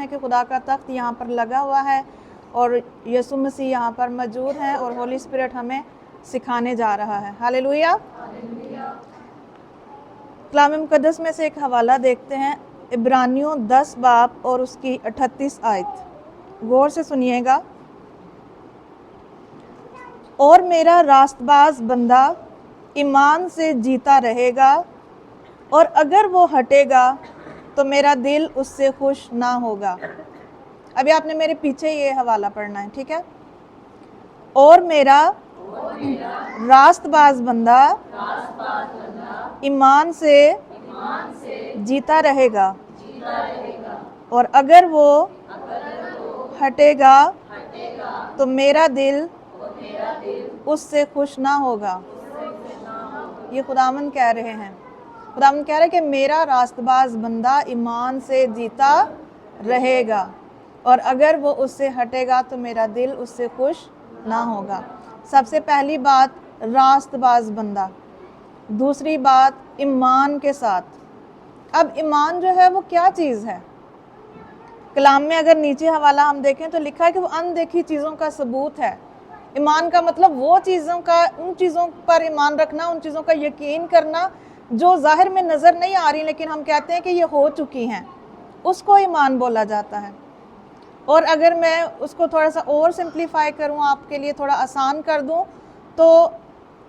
ہے کہ خدا کا تخت یہاں پر لگا ہوا ہے اور یسوع مسیح یہاں پر موجود ہیں اور ہولی اسپرٹ ہمیں سکھانے جا رہا ہے۔ ہاللیلویہ۔ کلام مقدس میں سے ایک حوالہ دیکھتے ہیں، عبرانیوں 10 باب اور اس کی 38 آیت، غور سے سنیے گا۔ اور میرا راست باز بندہ ایمان سے جیتا رہے گا، اور اگر وہ ہٹے گا تو میرا دل اس سے خوش نہ ہوگا۔ ابھی آپ نے میرے پیچھے یہ حوالہ پڑھنا ہے، ٹھیک ہے؟ اور میرا راست باز بندہ ایمان سے جیتا رہے گا، اور اگر وہ ہٹے گا تو میرا دل اس سے خوش نہ ہوگا۔ یہ خداوند کہہ رہے ہیں، خداوند کہہ رہے ہیں کہ میرا راست باز بندہ ایمان سے جیتا رہے گا، اور اگر وہ اس سے ہٹے گا تو میرا دل اس سے خوش نہ ہوگا۔ سب سے پہلی بات راست باز بندہ، دوسری بات ایمان کے ساتھ۔ اب ایمان جو ہے وہ کیا چیز ہے؟ کلام میں اگر نیچے حوالہ ہم دیکھیں تو لکھا ہے کہ وہ اندیکھی چیزوں کا ثبوت ہے۔ ایمان کا مطلب وہ چیزوں کا، ان چیزوں پر ایمان رکھنا، ان چیزوں کا یقین کرنا جو ظاہر میں نظر نہیں آ رہی لیکن ہم کہتے ہیں کہ یہ ہو چکی ہیں، اس کو ایمان بولا جاتا ہے۔ اور اگر میں اس کو تھوڑا سا اور سمپلیفائی کروں، آپ کے لیے تھوڑا آسان کر دوں، تو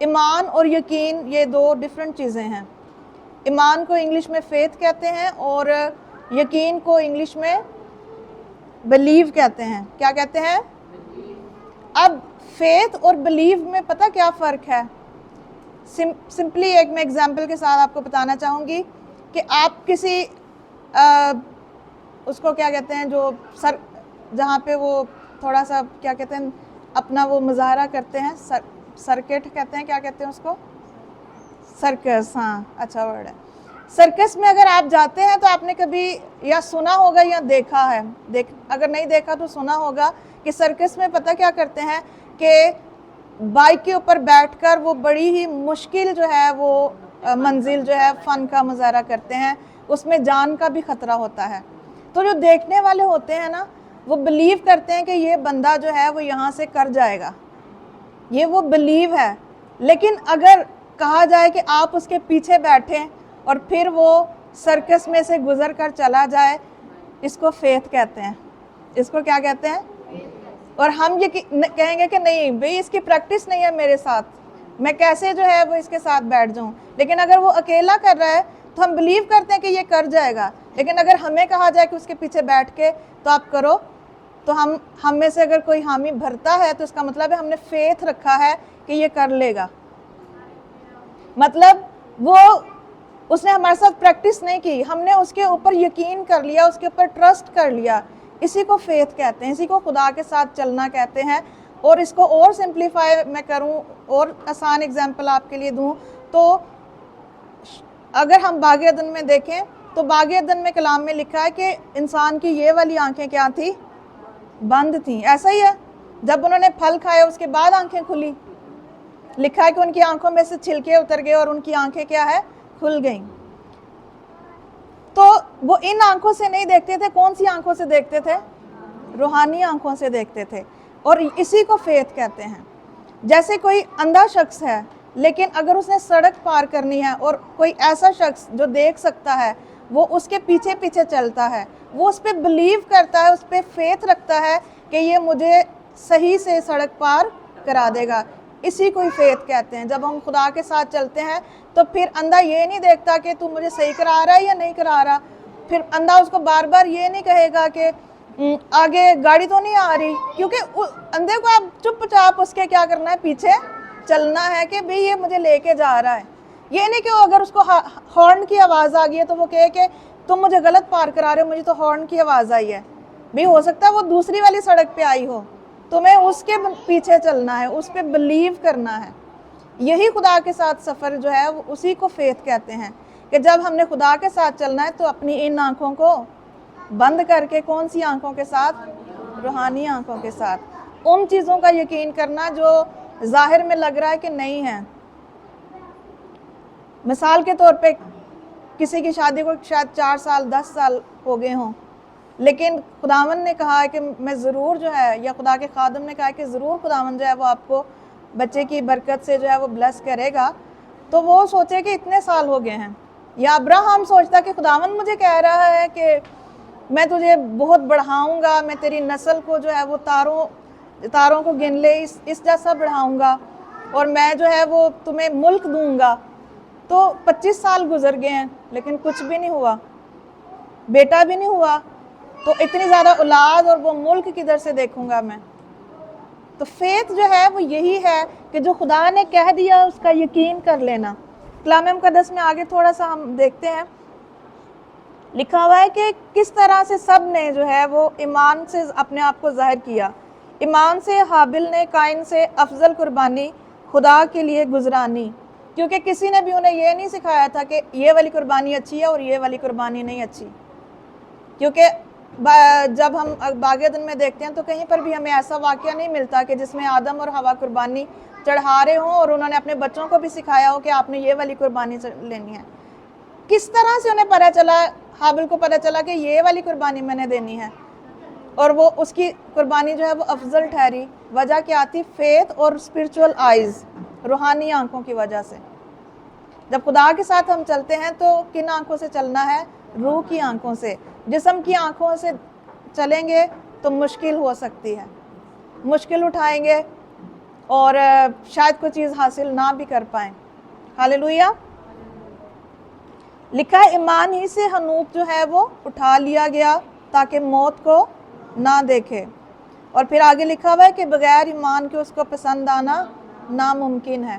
ایمان اور یقین یہ دو ڈیفرنٹ چیزیں ہیں۔ ایمان کو انگلش میں فیتھ کہتے ہیں اور یقین کو انگلش میں بلیو کہتے ہیں۔ کیا کہتے ہیں؟ اب فیتھ اور بلیو میں پتہ کیا فرق ہے؟ سمپلی ایک میں ایگزامپل کے ساتھ آپ کو بتانا چاہوں گی کہ آپ کسی اس کو کیا کہتے ہیں جو جہاں پہ وہ تھوڑا سا کیا کہتے ہیں اپنا وہ مظاہرہ کرتے ہیں، سرکٹ کہتے ہیں، کیا کہتے ہیں اس کو؟ سرکس، ہاں اچھا ورڈ ہے۔ سرکس میں اگر آپ جاتے ہیں تو آپ نے کبھی یا سنا ہوگا یا دیکھا ہے، اگر نہیں دیکھا تو سنا ہوگا کہ سرکس میں پتہ کیا کرتے ہیں کہ بائک کے اوپر بیٹھ کر وہ بڑی ہی مشکل جو ہے وہ منزل جو ہے فن کا مظاہرہ کرتے ہیں، اس میں جان کا بھی خطرہ ہوتا ہے۔ تو جو دیکھنے والے ہوتے ہیں نا، وہ بلیو کرتے ہیں کہ یہ بندہ جو ہے وہ یہاں سے کر جائے گا، یہ وہ بلیو ہے۔ لیکن اگر کہا جائے کہ آپ اس کے پیچھے بیٹھیں اور پھر وہ سرکس میں سے گزر کر چلا جائے، اس کو فیتھ کہتے ہیں۔ اس کو کیا کہتے ہیں؟ اور ہم یہ کہیں گے کہ نہیں بھئی اس کی پریکٹس نہیں ہے میرے ساتھ، میں کیسے جو ہے وہ اس کے ساتھ بیٹھ جاؤں۔ لیکن اگر وہ اکیلا کر رہا ہے تو ہم بلیو کرتے ہیں کہ یہ کر جائے گا، لیکن اگر ہمیں کہا جائے کہ اس کے پیچھے بیٹھ کے تو آپ کرو، تو ہم میں سے اگر کوئی حامی بھرتا ہے تو اس کا مطلب ہے ہم نے فیتھ رکھا ہے کہ یہ کر لے گا۔ مطلب وہ اس نے ہمارے ساتھ پریکٹس نہیں کی، ہم نے اس کے اوپر یقین کر لیا، اس کے اوپر ٹرسٹ کر لیا، اسی کو فیتھ کہتے ہیں، اسی کو خدا کے ساتھ چلنا کہتے ہیں۔ اور اس کو اور سمپلیفائی میں کروں اور آسان اگزامپل آپ کے لیے دوں تو اگر ہم باغ عدن میں دیکھیں تو باغ عدن میں کلام میں لکھا ہے کہ انسان کی یہ والی آنکھیں کیا تھی؟ بند تھیں۔ ایسا ہی ہے، جب انہوں نے پھل کھایا اس کے بعد آنکھیں کھلی، لکھا ہے کہ ان کی آنکھوں میں سے چھلکے اتر گئے اور ان کی آنکھیں کیا ہے؟ کھل گئیں۔ تو وہ ان آنکھوں سے نہیں دیکھتے تھے، کون سی آنکھوں سے دیکھتے تھے؟ روحانی آنکھوں سے دیکھتے تھے، اور اسی کو فیتھ کہتے ہیں۔ جیسے کوئی اندھا شخص ہے لیکن اگر اس نے سڑک پار کرنی ہے اور کوئی ایسا شخص جو دیکھ سکتا ہے وہ اس کے پیچھے پیچھے چلتا ہے، وہ اس پہ بلیو کرتا ہے، اس پہ فیتھ رکھتا ہے کہ یہ مجھے صحیح سے سڑک پار کرا دے گا، اسی کو ہی فیتھ کہتے ہیں۔ جب ہم خدا کے ساتھ چلتے ہیں تو پھر اندھا یہ نہیں دیکھتا کہ تو مجھے صحیح کرا رہا ہے یا نہیں کرا رہا، پھر اندھا اس کو بار بار یہ نہیں کہے گا کہ آگے گاڑی تو نہیں آ رہی، کیونکہ اندھے کو آپ چپ چاپ اس کے کیا کرنا ہے؟ پیچھے چلنا ہے کہ بھئی یہ مجھے لے کے جا رہا ہے۔ یہ نہیں کہ اگر اس کو ہارن کی آواز آ گئی ہے تو وہ کہے کہ تم مجھے غلط پار کرا رہے ہو، مجھے تو ہارن کی آواز آئی ہے۔ بھی ہو سکتا ہے وہ دوسری والی سڑک پہ آئی ہو، تمہیں اس کے پیچھے چلنا ہے، اس پہ بلیو کرنا ہے۔ یہی خدا کے ساتھ سفر جو ہے وہ اسی کو فیتھ کہتے ہیں کہ جب ہم نے خدا کے ساتھ چلنا ہے تو اپنی ان آنکھوں کو بند کر کے، کون سی آنکھوں کے ساتھ؟ روحانی آنکھوں کے ساتھ، ان چیزوں کا یقین کرنا جو ظاہر میں لگ رہا ہے کہ نہیں ہے۔ مثال کے طور پہ کسی کی شادی کو شاید 4 سال 10 سال ہو گئے ہوں، لیکن خداوند نے کہا کہ میں ضرور جو ہے، یا خدا کے خادم نے کہا کہ ضرور خداوند جو ہے وہ آپ کو بچے کی برکت سے جو ہے وہ بلیس کرے گا، تو وہ سوچے کہ اتنے سال ہو گئے ہیں. یا ابراہم سوچتا کہ خداوند مجھے کہہ رہا ہے کہ میں تجھے بہت بڑھاؤں گا، میں تیری نسل کو جو ہے وہ تاروں کو گن لے اس جیسا بڑھاؤں گا، اور میں جو ہے وہ تمہیں ملک دوں گا. تو 25 سال گزر گئے ہیں لیکن کچھ بھی نہیں ہوا، بیٹا بھی نہیں ہوا، تو اتنی زیادہ اولاد اور وہ ملک کدھر سے دیکھوں گا میں. تو فیتھ جو ہے وہ یہی ہے کہ جو خدا نے کہہ دیا اس کا یقین کر لینا. کلام مقدس میں آگے تھوڑا سا ہم دیکھتے ہیں، لکھا ہوا ہے کہ کس طرح سے سب نے جو ہے وہ ایمان سے اپنے آپ کو ظاہر کیا. ایمان سے حابل نے قائن سے افضل قربانی خدا کے لیے گزرانی، کیونکہ کسی نے بھی انہیں یہ نہیں سکھایا تھا کہ یہ والی قربانی اچھی ہے اور یہ والی قربانی نہیں اچھی. کیونکہ جب ہم باغ عدن میں دیکھتے ہیں تو کہیں پر بھی ہمیں ایسا واقعہ نہیں ملتا کہ جس میں آدم اور حوا قربانی چڑھا رہے ہوں اور انہوں نے اپنے بچوں کو بھی سکھایا ہو کہ آپ نے یہ والی قربانی لینی ہے. کس طرح سے انہیں پتہ چلا، حابل کو پتہ چلا کہ یہ والی قربانی میں نے دینی ہے، اور وہ اس کی قربانی جو ہے وہ افضل ٹھہری. وجہ کیا تھی؟ فیتھ اور اسپرچول آئیز، روحانی آنکھوں کی وجہ سے. جب خدا کے ساتھ ہم چلتے ہیں تو کن آنکھوں سے چلنا ہے؟ روح کی آنکھوں سے. جسم کی آنکھوں سے چلیں گے تو مشکل ہو سکتی ہے، مشکل اٹھائیں گے اور شاید کوئی چیز حاصل نہ بھی کر پائیں. ہاللویا. لکھا ہے ایمان ہی سے حنوک جو ہے وہ اٹھا لیا گیا تاکہ موت کو نہ دیکھے. اور پھر آگے لکھا ہوا ہے کہ بغیر ایمان کے اس کو پسند آنا ناممکن ہے.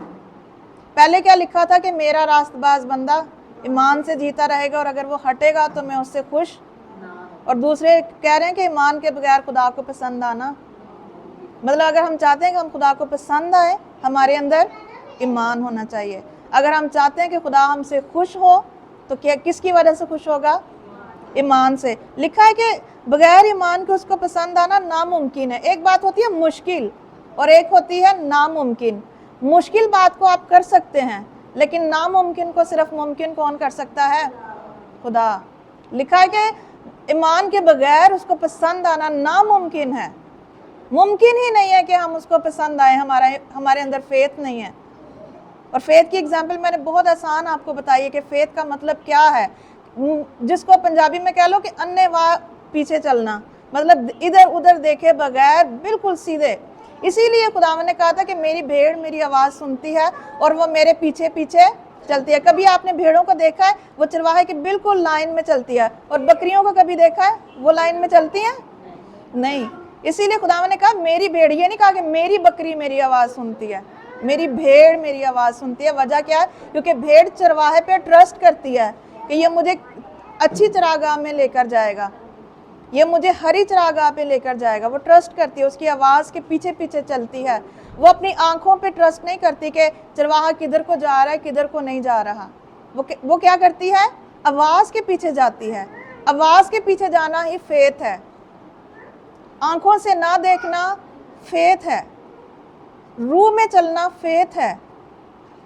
پہلے کیا لکھا تھا کہ میرا راست باز بندہ ایمان سے جیتا رہے گا اور اگر وہ ہٹے گا تو میں اس سے خوش. اور دوسرے کہہ رہے ہیں کہ ایمان کے بغیر خدا کو پسند آنا، مطلب اگر ہم چاہتے ہیں کہ ہم خدا کو پسند آئے ہمارے اندر ایمان ہونا چاہیے. اگر ہم چاہتے ہیں کہ خدا ہم سے خوش ہو تو کس کی وجہ سے خوش ہوگا؟ ایمان سے. لکھا ہے کہ بغیر ایمان کے اس کو پسند آنا ناممکن ہے. ایک بات ہوتی ہے مشکل اور ایک ہوتی ہے ناممکن. مشکل بات کو آپ کر سکتے ہیں لیکن ناممکن کو صرف ممکن کون کر سکتا ہے؟ خدا. لکھا ہے کہ ایمان کے بغیر اس کو پسند آنا ناممکن ہے. ممکن ہی نہیں ہے کہ ہم اس کو پسند آئیں، ہمارے اندر فیتھ نہیں ہے. اور فیتھ کی اگزامپل میں نے بہت آسان آپ کو بتائی ہے کہ فیتھ کا مطلب کیا ہے، جس کو پنجابی میں کہہ لو کہ انے واہ پیچھے چلنا، مطلب ادھر ادھر دیکھے بغیر بالکل سیدھے. اسی لیے خداوند نے کہا تھا کہ میری بھیڑ میری آواز سنتی ہے اور وہ میرے پیچھے پیچھے چلتی ہے. کبھی آپ نے بھیڑوں کو دیکھا ہے وہ چرواہے کی بالکل لائن میں چلتی ہے، اور بکریوں کو کبھی دیکھا ہے وہ لائن میں چلتی ہیں؟ نہیں. اسی لیے خداوند نے کہا میری بھیڑ، یہ نہیں کہا کہ میری بکری میری آواز سنتی ہے، میری بھیڑ میری آواز سنتی ہے. وجہ کیا ہے؟ کیونکہ بھیڑ چرواہے پہ ٹرسٹ کرتی ہے کہ یہ مجھے اچھی چراگاہ میں لے کر جائے گا، یہ مجھے ہری چراگاہ پہ لے کر جائے گا. وہ ٹرسٹ کرتی ہے، اس کی آواز کے پیچھے پیچھے چلتی ہے. وہ اپنی آنکھوں پہ ٹرسٹ نہیں کرتی کہ چرواہا کدھر کو جا رہا ہے کدھر کو نہیں جا رہا. وہ کیا کرتی ہے؟ آواز کے پیچھے جاتی ہے. آواز کے پیچھے جانا ہی فیتھ ہے. آنکھوں سے نہ دیکھنا فیتھ ہے. روح میں چلنا فیتھ ہے.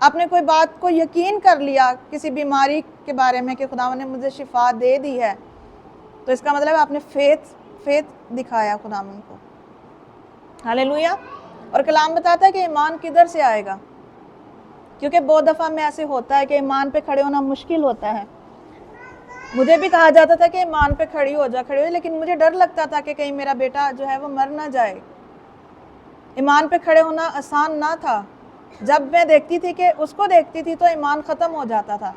آپ نے کوئی بات کو یقین کر لیا کسی بیماری کے بارے میں کہ خداوند نے مجھے شفا دے دی ہے، تو اس کا مطلب آپ نے فیتھ دکھایا خداوند کو. ہاللویا. اور کلام بتاتا ہے کہ ایمان کدھر سے آئے گا، کیونکہ بہت دفعہ میں ایسے ہوتا ہے کہ ایمان پہ کھڑے ہونا مشکل ہوتا ہے. مجھے بھی کہا جاتا تھا کہ ایمان پہ کھڑی ہو جا، لیکن مجھے ڈر لگتا تھا کہ کہیں میرا بیٹا جو ہے وہ مر نہ جائے. ایمان پہ کھڑے ہونا آسان نہ تھا. جب میں دیکھتی تھی کہ اس کو دیکھتی تھی تو ایمان ختم ہو جاتا تھا،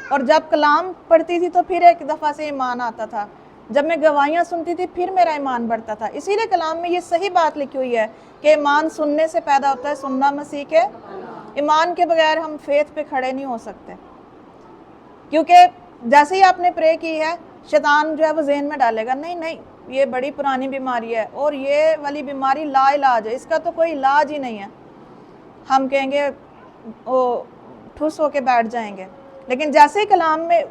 اور جب کلام پڑھتی تھی تو پھر ایک دفعہ سے ایمان آتا تھا. جب میں گواہیاں سنتی تھی پھر میرا ایمان بڑھتا تھا. اسی لیے کلام میں یہ صحیح بات لکھی ہوئی ہے کہ ایمان سننے سے پیدا ہوتا ہے، سننا مسیح کے. ایمان کے بغیر ہم فیتھ پہ کھڑے نہیں ہو سکتے، کیونکہ جیسے ہی آپ نے پرے کی ہے شیطان جو ہے وہ ذہن میں ڈالے گا نہیں یہ بڑی پرانی بیماری ہے اور یہ والی بیماری لا علاج ہے، اس کا تو کوئی علاج ہی نہیں ہے. ہم کہیں گے وہ ٹھوس ہو کے بیٹھ جائیں گے. لیکن جیسے ہی کلام میں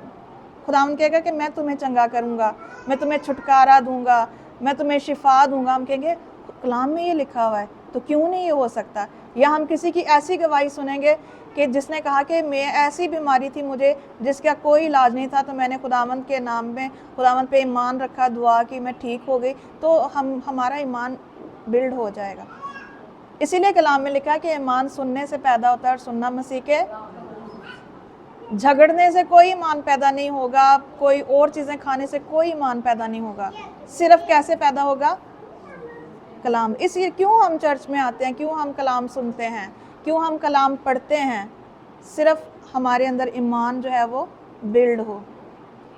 خداوند کہے گا کہ میں تمہیں چنگا کروں گا، میں تمہیں چھٹکارا دوں گا، میں تمہیں شفا دوں گا، ہم کہیں گے کلام میں یہ لکھا ہوا ہے تو کیوں نہیں یہ ہو سکتا؟ یا ہم کسی کی ایسی گواہی سنیں گے کہ جس نے کہا کہ میں ایسی بیماری تھی مجھے جس کا کوئی علاج نہیں تھا، تو میں نے خداوند کے نام میں خداوند پہ ایمان رکھا، دعا کی، میں ٹھیک ہو گئی، تو ہمارا ایمان بلڈ ہو جائے گا۔ اسی لیے کلام میں لکھا ہے کہ ایمان سننے سے پیدا ہوتا ہے، اور سننا مسیح کے جھگڑنے سے کوئی ایمان پیدا نہیں ہوگا، کوئی اور چیزیں کھانے سے کوئی ایمان پیدا نہیں ہوگا، صرف کیسے پیدا ہوگا؟ کلام۔ اس لیے کیوں ہم چرچ میں آتے ہیں، کیوں ہم کلام سنتے ہیں، کیوں ہم کلام پڑھتے ہیں؟ صرف ہمارے اندر ایمان جو ہے وہ بلڈ ہو۔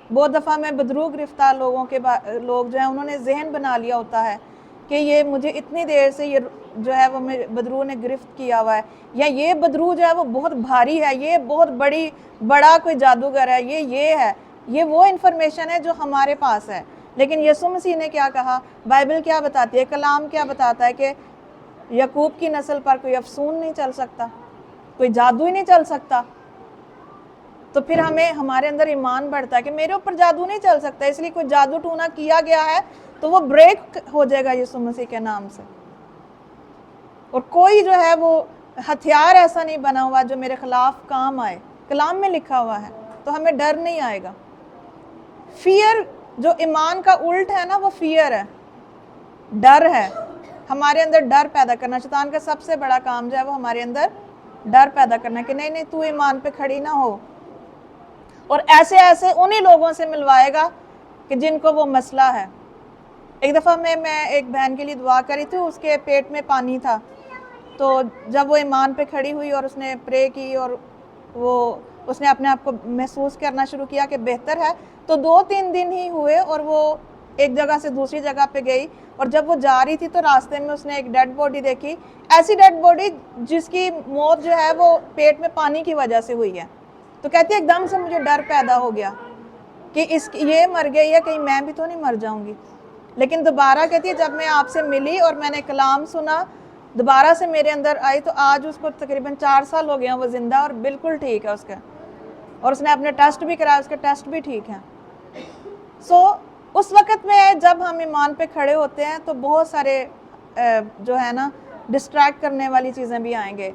بہت دفعہ میں بدرو گرفتار لوگ جو ہیں انہوں نے ذہن بنا لیا ہوتا ہے کہ یہ مجھے اتنی دیر سے یہ جو ہے وہ بدرو نے گرفت کیا ہوا ہے، یا یہ بدرو جو ہے وہ بہت بھاری ہے، یہ بہت بڑا کوئی جادوگر ہے، یہ ہے، یہ وہ انفارمیشن ہے جو ہمارے پاس ہے۔ لیکن یسوع مسیح نے کیا کہا؟ بائبل کیا بتاتی ہے، کلام کیا بتاتا ہے کہ یعقوب کی نسل پر کوئی افسون نہیں چل سکتا، کوئی جادو ہی نہیں چل سکتا۔ تو پھر ہمارے اندر ایمان بڑھتا ہے کہ میرے اوپر جادو نہیں چل سکتا، اس لیے کوئی جادو ٹونا کیا گیا ہے تو وہ بریک ہو جائے گا یسوع مسیح کے نام سے۔ اور کوئی جو ہے وہ ہتھیار ایسا نہیں بنا ہوا جو میرے خلاف کام آئے، کلام میں لکھا ہوا ہے، تو ہمیں ڈر نہیں آئے گا۔ فیئر جو ایمان کا الٹ ہے نا، وہ فیئر ہے، ڈر ہے۔ ہمارے اندر ڈر پیدا کرنا، شیطان کا سب سے بڑا کام جو ہے وہ ہمارے اندر ڈر پیدا کرنا ہے کہ نہیں تو ایمان پہ کھڑی نہ ہو، اور ایسے انہی لوگوں سے ملوائے گا کہ جن کو وہ مسئلہ ہے۔ ایک دفعہ میں ایک بہن کے لیے دعا کری تھی، اس کے پیٹ میں پانی تھا، تو جب وہ ایمان پہ کھڑی ہوئی اور اس نے پرے کی اور اس نے اپنے آپ کو محسوس کرنا شروع کیا کہ بہتر ہے، تو 2-3 دن ہی ہوئے اور وہ ایک جگہ سے دوسری جگہ پہ گئی، اور جب وہ جا رہی تھی تو راستے میں اس نے ایک ڈیڈ باڈی دیکھی، ایسی ڈیڈ باڈی جس کی موت جو ہے وہ پیٹ میں پانی کی وجہ سے ہوئی ہے۔ تو کہتی ہے ایک دم سے مجھے ڈر پیدا ہو گیا کہ یہ مر گئی ہے، کہیں میں بھی تو نہیں مر جاؤں گی۔ لیکن دوبارہ کہتی ہے جب میں آپ سے ملی اور میں نے کلام سنا، دوبارہ سے میرے اندر آئی، تو آج اس کو تقریباً 4 سال ہو گیا وہ زندہ اور بالکل ٹھیک ہے اس کا، اور اس نے اپنے ٹیسٹ بھی کرایا، اس کے ٹیسٹ بھی ٹھیک ہیں۔ اس وقت میں جب ہم ایمان پہ کھڑے ہوتے ہیں تو بہت سارے جو ہے نا ڈسٹریکٹ کرنے والی چیزیں بھی آئیں گے۔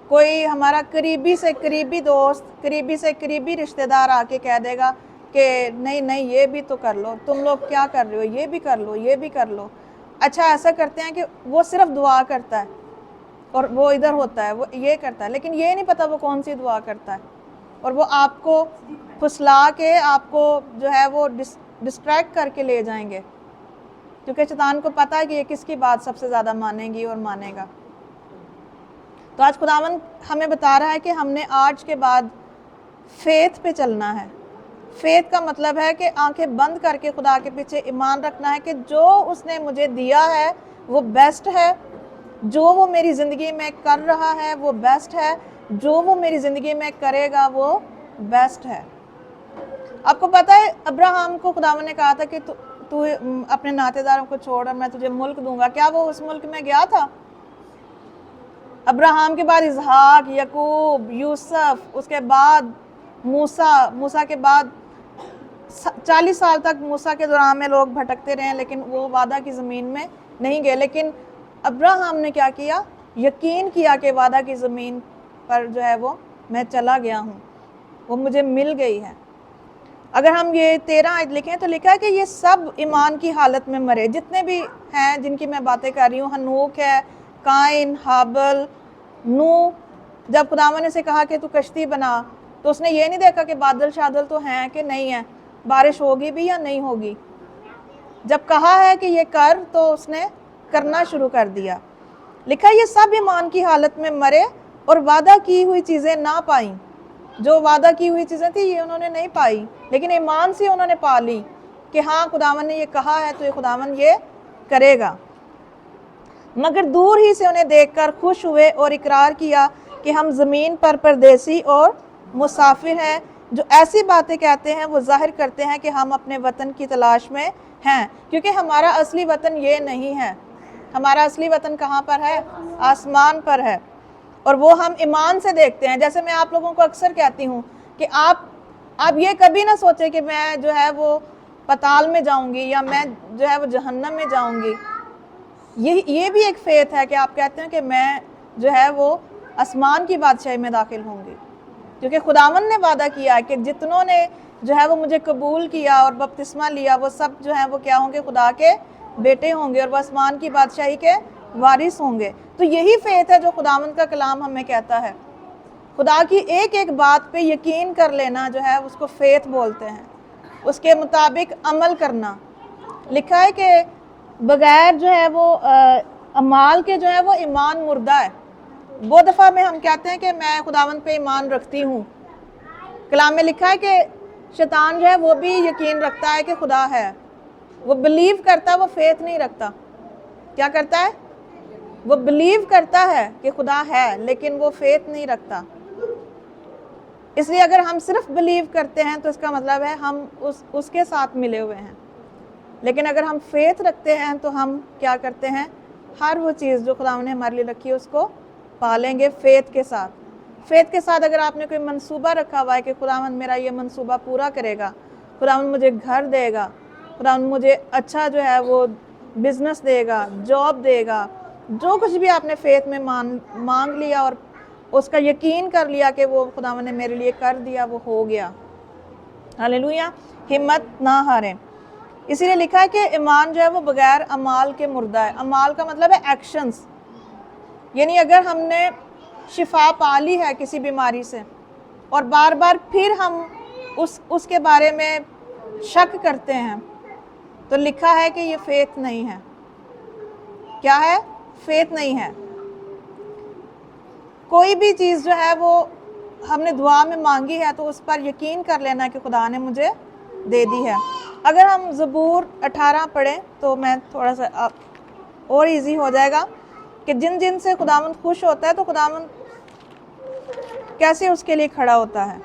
کوئی ہمارا قریبی سے قریبی دوست، قریبی سے قریبی رشتہ دار آ کے کہہ دے گا کہ نہیں یہ بھی تو کر لو، تم لوگ کیا کر رہے ہو، یہ بھی کر لو، یہ بھی کر لو۔ اچھا ایسا کرتے ہیں کہ وہ صرف دعا کرتا ہے اور وہ ادھر ہوتا ہے، وہ یہ کرتا ہے، لیکن یہ نہیں پتا وہ کون سی دعا کرتا ہے، اور وہ آپ کو پھسلا کے آپ کو جو ہے وہ ڈسٹریکٹ کر کے لے جائیں گے، کیونکہ شیطان کو پتا ہے کہ یہ کس کی بات سب سے زیادہ مانے گی اور مانے گا۔ تو آج خداوند ہمیں بتا رہا ہے کہ ہم نے آج کے بعد فیتھ پہ چلنا ہے۔ فیتھ کا مطلب ہے کہ آنکھیں بند کر کے خدا کے پیچھے ایمان رکھنا ہے کہ جو اس نے مجھے دیا ہے وہ بیسٹ ہے، جو وہ میری زندگی میں کر رہا ہے وہ بیسٹ ہے، جو وہ میری زندگی میں کرے گا وہ بیسٹ ہے۔ آپ کو پتا ہے ابراہم کو خداوند نے کہا تھا کہ تو اپنے ناطے داروں کو چھوڑ اور میں تجھے ملک دوں گا، کیا وہ اس ملک میں گیا تھا؟ ابراہم کے بعد اسحاق، یعقوب، یوسف، اس کے بعد موسیٰ کے بعد 40 سال تک موسیٰ کے دوران میں لوگ بھٹکتے رہے، لیکن وہ وعدہ کی زمین میں نہیں گئے۔ لیکن ابراہم نے کیا کیا؟ یقین کیا کہ وعدہ کی زمین پر جو ہے وہ میں چلا گیا ہوں، وہ مجھے مل گئی ہے۔ اگر ہم یہ 13 آیت لکھیں تو لکھا ہے کہ یہ سب ایمان کی حالت میں مرے، جتنے بھی ہیں جن کی میں باتیں کر رہی ہوں، ہنوک ہے، قائن، حابل، نوح۔ جب خداوند نے سے کہا کہ تو کشتی بنا، تو اس نے یہ نہیں دیکھا کہ بادل شادل تو ہیں کہ نہیں ہیں، بارش ہوگی بھی یا نہیں ہوگی۔ جب کہا ہے کہ یہ کر تو اس نے کرنا شروع کر دیا۔ لکھا یہ سب ایمان کی حالت میں مرے اور وعدہ کی ہوئی چیزیں نہ پائیں۔ جو وعدہ کی ہوئی چیزیں تھی یہ انہوں نے نہیں پائی، لیکن ایمان سے انہوں نے پا لی کہ ہاں خداوند نے یہ کہا ہے تو یہ خداوند یہ کرے گا۔ مگر دور ہی سے انہیں دیکھ کر خوش ہوئے اور اقرار کیا کہ ہم زمین پر پردیسی اور مسافر ہیں۔ جو ایسی باتیں کہتے ہیں وہ ظاہر کرتے ہیں کہ ہم اپنے وطن کی تلاش میں ہیں، کیونکہ ہمارا اصلی وطن یہ نہیں ہے۔ ہمارا اصلی وطن کہاں پر ہے؟ آسمان پر ہے، اور وہ ہم ایمان سے دیکھتے ہیں۔ جیسے میں آپ لوگوں کو اکثر کہتی ہوں کہ آپ یہ کبھی نہ سوچیں کہ میں جو ہے وہ پتال میں جاؤں گی یا میں جو ہے وہ جہنم میں جاؤں گی۔ یہ بھی ایک فیتھ ہے کہ آپ کہتے ہیں کہ میں جو ہے وہ آسمان کی بادشاہی میں داخل ہوں گی، کیونکہ خداوند نے وعدہ کیا کہ جتنوں نے جو ہے وہ مجھے قبول کیا اور بپتسمہ لیا وہ سب جو ہیں وہ کیا ہوں گے، خدا کے بیٹے ہوں گے اور وہ آسمان کی بادشاہی کے وارث ہوں گے۔ تو یہی فیتھ ہے جو خداوند کا کلام ہمیں کہتا ہے، خدا کی ایک ایک بات پہ یقین کر لینا جو ہے اس کو فیتھ بولتے ہیں، اس کے مطابق عمل کرنا۔ لکھا ہے کہ بغیر جو ہے وہ اعمال کے جو ہے وہ ایمان مردہ ہے۔ وہ دفعہ میں ہم کہتے ہیں کہ میں خداوند پہ ایمان رکھتی ہوں، کلام میں لکھا ہے کہ شیطان جو ہے وہ بھی یقین رکھتا ہے کہ خدا ہے، وہ بلیو کرتا ہے، وہ فیتھ نہیں رکھتا۔ کیا کرتا ہے؟ وہ بلیو کرتا ہے کہ خدا ہے لیکن وہ فیتھ نہیں رکھتا۔ اس لیے اگر ہم صرف بلیو کرتے ہیں تو اس کا مطلب ہے ہم اس کے ساتھ ملے ہوئے ہیں، لیکن اگر ہم فیتھ رکھتے ہیں تو ہم کیا کرتے ہیں؟ ہر وہ چیز جو خدا نے ہمارے لیے رکھی ہے اس کو پالیں گے فیتھ کے ساتھ۔ فیتھ کے ساتھ اگر آپ نے کوئی منصوبہ رکھا ہوا ہے کہ خداوند میرا یہ منصوبہ پورا کرے گا، خداوند مجھے گھر دے گا، خداوند مجھے اچھا جو ہے وہ بزنس دے گا، جاب دے گا، جو کچھ بھی آپ نے فیتھ میں مانگ لیا اور اس کا یقین کر لیا کہ وہ خداوند نے میرے لیے کر دیا، وہ ہو گیا۔ ہاللیلویہ، ہمت نہ ہاریں۔ اسی لیے لکھا ہے کہ ایمان جو ہے وہ بغیر اعمال کے مردہ ہے۔ اعمال کا مطلب ہے ایکشنز، یعنی اگر ہم نے شفا پا لی ہے کسی بیماری سے اور بار بار پھر ہم اس کے بارے میں شک کرتے ہیں تو لکھا ہے کہ یہ فیتھ نہیں ہے۔ کیا ہے؟ فیتھ نہیں ہے۔ کوئی بھی چیز جو ہے وہ ہم نے دعا میں مانگی ہے تو اس پر یقین کر لینا کہ خدا نے مجھے دے دی ہے۔ اگر ہم زبور 18 پڑھیں تو میں تھوڑا سا اور ایزی ہو جائے گا کہ جن جن سے خداوند خوش ہوتا ہے تو خداوند کیسے اس کے لیے کھڑا ہوتا ہے۔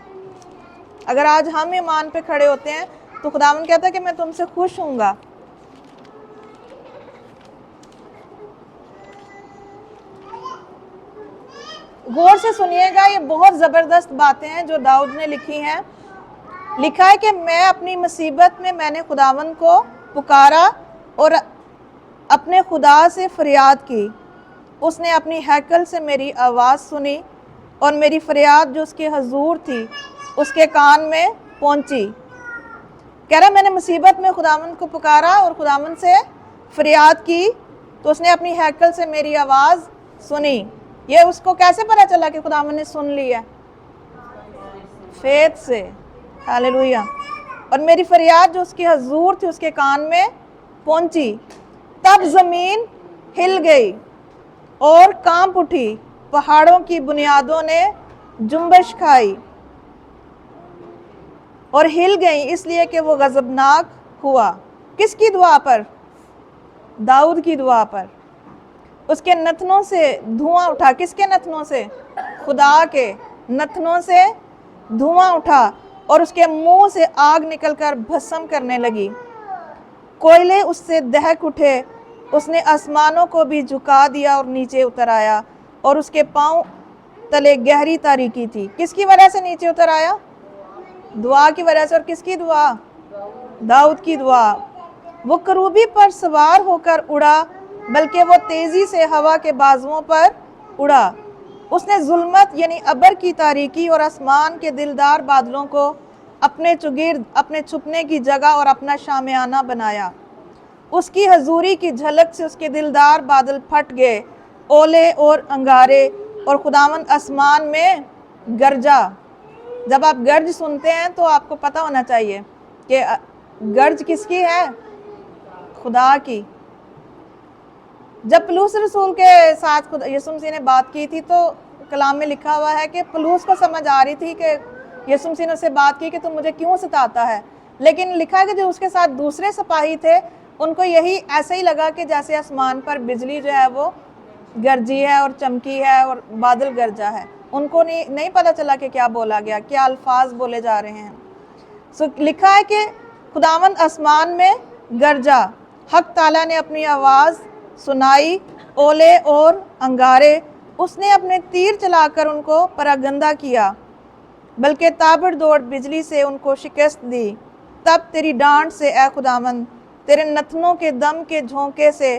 اگر آج ہم ایمان پہ کھڑے ہوتے ہیں تو خداوند کہتا ہے کہ میں تم سے خوش ہوں گا۔ غور سے سنیے گا، یہ بہت زبردست باتیں ہیں جو داؤد نے لکھی ہیں۔ لکھا ہے کہ میں اپنی مصیبت میں نے خداوند کو پکارا اور اپنے خدا سے فریاد کی، اس نے اپنی ہیکل سے میری آواز سنی اور میری فریاد جو اس کے حضور تھی اس کے کان میں پہنچی۔ کہہ رہا میں نے مصیبت میں خداوند کو پکارا اور خداوند سے فریاد کی تو اس نے اپنی ہیکل سے میری آواز سنی۔ یہ اس کو کیسے پتا چلا کہ خداوند نے سن لی ہے؟ فیتھ سے۔ ہاللیلویہ۔ اور میری فریاد جو اس کے حضور تھی اس کے کان میں پہنچی، تب زمین ہل گئی اور کانپ اٹھی، پہاڑوں کی بنیادوں نے جنبش کھائی اور ہل گئی اس لیے کہ وہ غضبناک ہوا۔ کس کی دعا پر؟ داؤد کی دعا پر۔ اس کے نتنوں سے دھواں اٹھا۔ کس کے نتنوں سے؟ خدا کے نتنوں سے دھواں اٹھا اور اس کے منہ سے آگ نکل کر بھسم کرنے لگی۔ کوئلے اس سے دہک اٹھے، اس نے آسمانوں کو بھی جھکا دیا اور نیچے اتر آیا اور اس کے پاؤں تلے گہری تاریکی تھی۔ کس کی وجہ سے نیچے اتر آیا؟ دعا کی وجہ سے۔ اور کس کی دعا؟ داؤد کی دعا۔ وہ کروبی پر سوار ہو کر اڑا، بلکہ وہ تیزی سے ہوا کے بازوؤں پر اڑا۔ اس نے ظلمت یعنی ابر کی تاریکی اور آسمان کے دلدار بادلوں کو اپنے چگرد اپنے چھپنے کی جگہ اور اپنا شامیانہ بنایا۔ اس کی حضوری کی جھلک سے اس کے دلدار بادل پھٹ گئے، اولے اور انگارے، اور خداوند آسمان میں گرجا۔ جب آپ گرج سنتے ہیں تو آپ کو پتہ ہونا چاہیے کہ گرج کس کی ہے؟ خدا کی۔ جب پلوس رسول کے ساتھ یسوع مسیح نے بات کی تھی تو کلام میں لکھا ہوا ہے کہ پلوس کو سمجھ آ رہی تھی کہ یسوع مسیح نے اس سے بات کی کہ تم مجھے کیوں ستاتا ہے، لیکن لکھا ہے کہ جو اس کے ساتھ دوسرے سپاہی تھے ان کو یہی ایسے ہی لگا کہ جیسے آسمان پر بجلی جو ہے وہ گرجی ہے اور چمکی ہے اور بادل گرجا ہے۔ ان کو نہیں پتا چلا کہ کیا بولا گیا، کیا الفاظ بولے جا رہے ہیں۔ لکھا ہے کہ خداوند آسمان میں گرجا، حق تعالیٰ نے اپنی آواز سنائی، اولے اور انگارے، اس نے اپنے تیر چلا کر ان کو پراگندہ کیا، بلکہ تابڑ دوڑ بجلی سے ان کو شکست دی۔ تب تیری ڈانٹ سے اے خداوند، تیرے نتنوں کے دم کے جھونکے سے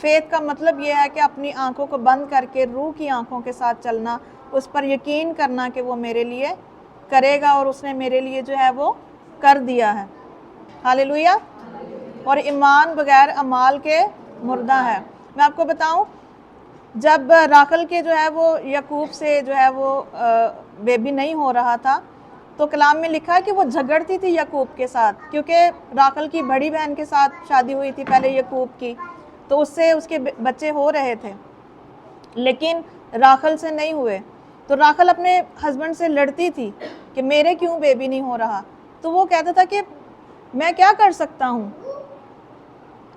فیتھ کا مطلب یہ ہے کہ اپنی آنکھوں کو بند کر کے روح کی آنکھوں کے ساتھ چلنا، اس پر یقین کرنا کہ وہ میرے لیے کرے گا اور اس نے میرے لیے جو ہے وہ کر دیا ہے۔ ہاللیلویہ۔ اور ایمان بغیر اعمال کے مردہ ہے۔ میں آپ کو بتاؤں، جب راخل کے جو ہے وہ یعقوب سے جو ہے وہ بیبی نہیں ہو رہا تھا، تو کلام میں لکھا کہ وہ جھگڑتی تھی یعقوب کے ساتھ، کیونکہ راخل کی بڑی بہن کے ساتھ شادی ہوئی تھی پہلے یعقوب کی، تو اس سے اس کے بچے ہو رہے تھے، لیکن راخل سے نہیں ہوئے۔ تو راخل اپنے ہسبینڈ سے لڑتی تھی کہ میرے کیوں بیبی نہیں ہو رہا، تو وہ کہتا تھا کہ میں کیا کر سکتا ہوں۔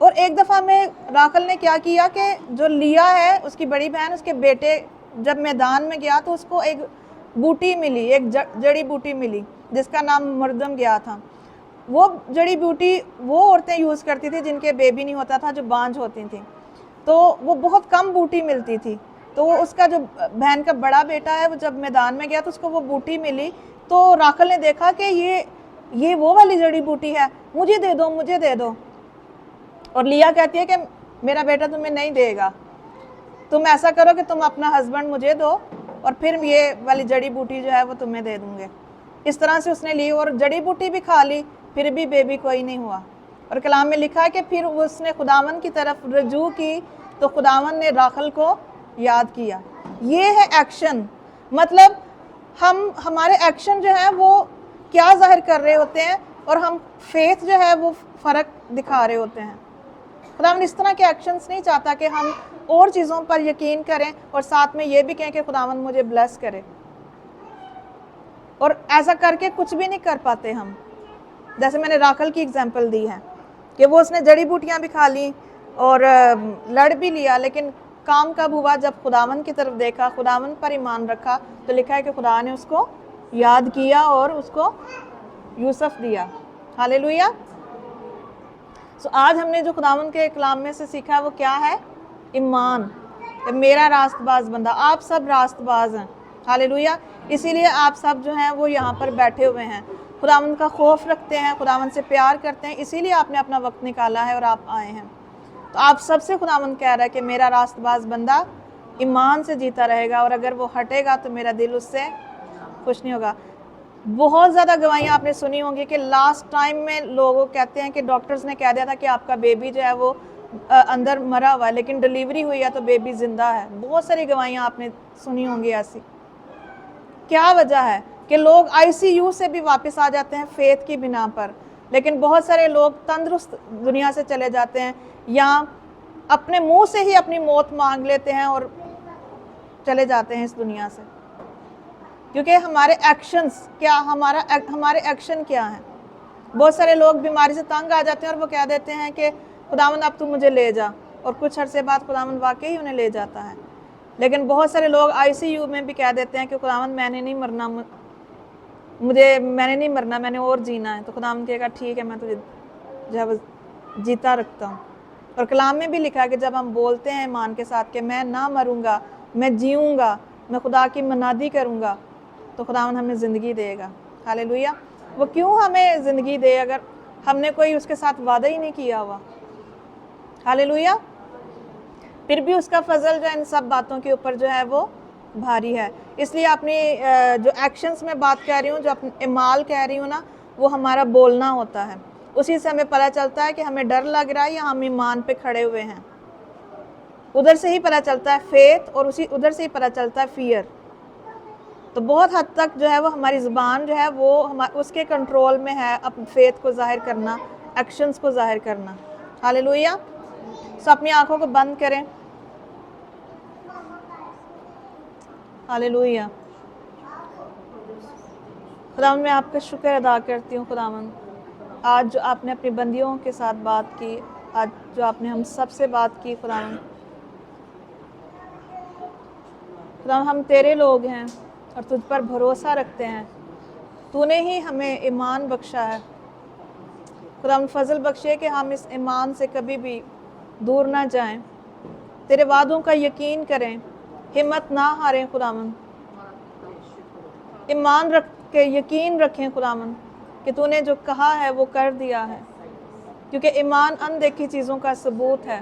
اور ایک دفعہ میں راخل نے کیا کیا کہ جو لیا ہے اس کی بڑی بہن، اس کے بیٹے جب میدان میں گیا تو اس کو ایک بوٹی ملی، ایک جڑی بوٹی ملی جس کا نام مردم گیا تھا۔ وہ جڑی بوٹی وہ عورتیں یوز کرتی تھی جن کے بیبی نہیں ہوتا تھا، جو بانجھ ہوتی تھیں، تو وہ بہت کم بوٹی ملتی تھی۔ تو وہ اس کا جو بہن کا بڑا بیٹا ہے وہ جب میدان میں گیا تو اس کو وہ بوٹی ملی، تو راخل نے دیکھا کہ یہ وہ والی جڑی بوٹی ہے، مجھے دے دو مجھے دے دو۔ اور لیا کہتی ہے کہ میرا بیٹا تمہیں نہیں دے گا، تم ایسا کرو کہ تم اپنا ہسبینڈ مجھے دو اور پھر یہ والی جڑی بوٹی جو ہے وہ تمہیں دے دوں گے۔ اس طرح سے اس نے لی اور جڑی بوٹی بھی کھا لی، پھر بھی بیبی کوئی نہیں ہوا۔ اور کلام میں لکھا ہے کہ پھر اس نے خداوند کی طرف رجوع کی تو خداوند نے راخل کو یاد کیا۔ یہ ہے ایکشن، مطلب ہمارے ایکشن جو ہیں وہ کیا ظاہر کر رہے ہوتے ہیں، اور ہم فیتھ جو ہے وہ فرق دکھا رہے ہوتے ہیں۔ خداوند اس طرح کے ایکشنز نہیں چاہتا کہ ہم اور چیزوں پر یقین کریں اور ساتھ میں یہ بھی کہیں کہ خداوند مجھے بلیس کرے، اور ایسا کر کے کچھ بھی نہیں کر پاتے ہم۔ جیسے میں نے راخل کی اگزامپل دی ہے کہ وہ اس نے جڑی بوٹیاں بھی کھا لیں اور لڑ بھی لیا، لیکن کام کب ہوا؟ جب خداوند کی طرف دیکھا، خداوند پر ایمان رکھا، تو لکھا ہے کہ خدا نے اس کو یاد کیا اور اس کو یوسف دیا۔ ہاللیلویہ۔ آج ہم نے جو خداوند کے کلام میں سے سیکھا ہے وہ کیا ہے؟ ایمان۔ میرا راست باز بندہ، آپ سب راست باز ہیں، ہاللیلویہ۔ اسی لیے آپ سب جو ہیں وہ یہاں پر بیٹھے ہوئے ہیں، خداوند کا خوف رکھتے ہیں، خداوند سے پیار کرتے ہیں، اسی لیے آپ نے اپنا وقت نکالا ہے اور آپ آئے ہیں۔ تو آپ سب سے خداوند کہہ رہا ہے کہ میرا راست باز بندہ ایمان سے جیتا رہے گا، اور اگر وہ ہٹے گا تو میرا دل اس سے خوش نہیں ہوگا۔ بہت زیادہ گواہیاں آپ نے سنی ہوں گی کہ لاسٹ ٹائم میں لوگ کہتے ہیں کہ ڈاکٹرز نے کہہ دیا تھا کہ آپ کا بیبی جو ہے وہ اندر مرا ہوا ہے، لیکن ڈیلیوری ہوئی ہے تو بیبی زندہ ہے۔ بہت ساری گواہیاں آپ نے سنی ہوں گی ایسی۔ کیا وجہ ہے کہ لوگ ICU سے بھی واپس آ جاتے ہیں فیتھ کی بنا پر، لیکن بہت سارے لوگ تندرست دنیا سے چلے جاتے ہیں، یا اپنے منہ سے ہی اپنی موت مانگ لیتے ہیں اور چلے جاتے ہیں اس دنیا سے، کیونکہ ہمارے ایکشنز کیا، ہمارے ایکشن کیا ہیں۔ بہت سارے لوگ بیماری سے تنگ آ جاتے ہیں اور وہ کہہ دیتے ہیں کہ خداوند اب تو مجھے لے جا، اور کچھ عرصے بعد خداوند واقعی انہیں لے جاتا ہے۔ لیکن بہت سارے لوگ ICU میں بھی کہہ دیتے ہیں کہ خداوند میں نے نہیں مرنا، میں نے نہیں مرنا، میں نے اور جینا ہے۔ تو خداوند کہے گا ٹھیک ہے، میں تجھے جو ہے جیتا رکھتا ہوں۔ اور کلام میں بھی لکھا ہے کہ جب ہم بولتے ہیں ایمان کے ساتھ کہ میں نہ مروں گا، میں جیوں گا، میں خدا کی منادی کروں گا، تو خداوند ہمیں زندگی دے گا۔ ہاللیلویہ۔ وہ کیوں ہمیں زندگی دے اگر ہم نے کوئی اس کے ساتھ وعدہ ہی نہیں کیا ہوا؟ ہاللیلویہ۔ پھر بھی اس کا فضل جو ہے ان سب باتوں کے اوپر جو ہے وہ بھاری ہے۔ اس لیے اپنی جو ایکشنز میں بات کہہ رہی ہوں، جو اپنے اعمال کہہ رہی ہوں نا، وہ ہمارا بولنا ہوتا ہے۔ اسی سے ہمیں پتہ چلتا ہے کہ ہمیں ڈر لگ رہا ہے یا ہم ایمان پہ کھڑے ہوئے ہیں۔ ادھر سے ہی پتہ چلتا ہے فیتھ، اور ادھر سے ہی پتہ چلتا ہے فیئر۔ تو بہت حد تک جو ہے وہ ہماری زبان جو ہے وہ اس کے کنٹرول میں ہے، اپنی فیتھ کو ظاہر کرنا، ایکشنز کو ظاہر کرنا۔ ہاللیلویہ۔ اپنی آنکھوں کو بند کریں۔ ہاللیلویہ۔ خداوند میں آپ کا شکر ادا کرتی ہوں خداوند، آج جو آپ نے اپنی بندیوں کے ساتھ بات کی، آج جو آپ نے ہم سب سے بات کی خداوند ہم تیرے لوگ ہیں اور تجھ پر بھروسہ رکھتے ہیں، تو نے ہی ہمیں ایمان بخشا ہے۔ خداوند فضل بخشے کہ ہم اس ایمان سے کبھی بھی دور نہ جائیں، تیرے وعدوں کا یقین کریں، ہمت نہ ہاریں خداوند، ایمان رکھ کے یقین رکھیں خداوند کہ تو نے جو کہا ہے وہ کر دیا ہے، کیونکہ ایمان اندیکھی چیزوں کا ثبوت ہے۔